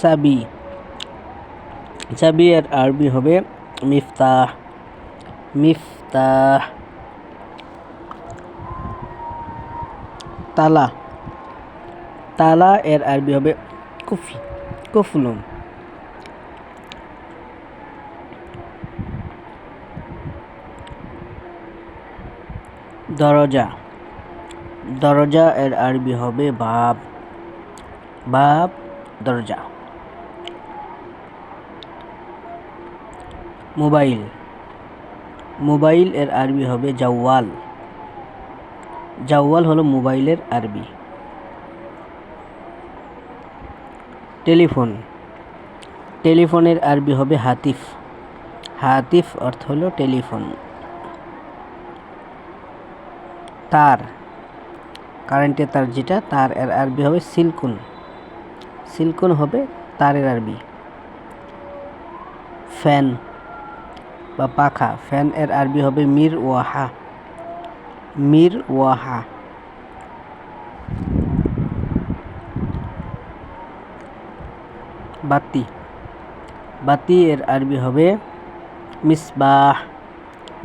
চাবি, চাবি এর আরবি হবে মিফতাহ, মিফতাহ। তালা, তালা এর আরবি হবে কুফল, কুফলুন। দরজা, দরজা এর আরবি হবে বাব, বাব দরজা। মোবাইল, মোবাইল এর আরবি হবে জাওয়াল, জাওয়াল হলো মোবাইলের আরবি। টেলিফোন, টেলিফোনের আরবি হবে হাতিফ, হাতিফ অর্থ হলো টেলিফোন। তার, কারেন্টের তার যেটা, তার এর আরবি হবে সিলকুন, সিলকুন হবে তারের আরবি। ফ্যান বা পাখা, ফ্যান এর আরবি হবে মির ওয়াহা, মির ওয়াহা। বাতি, বাতি এর আরবি হবে মিসবাহ,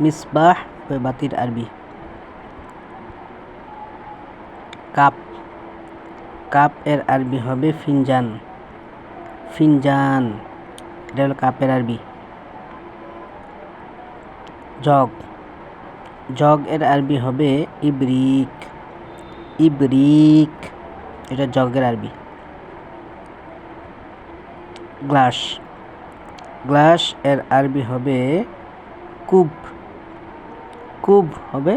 মিসবাহ হবে বাতির আরবি। কাপ, কাপ এর আরবি হবে ফিনজান, ফিনজান এটা হলো কাপের আরবি। জগ, জগ এর আরবি হবে ইবরিক, ইবরিক এটা জগের আরবি। গ্লাস, গ্লাস এর আরবি হবে কুব, কুব হবে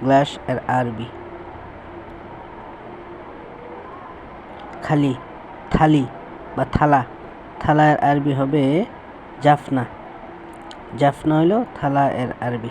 গ্লাস এর আরবি। খালি, থালি বা থালা, থালা এর আরবি হবে জাফনা, জাফনা হলো থালা এর আরবি।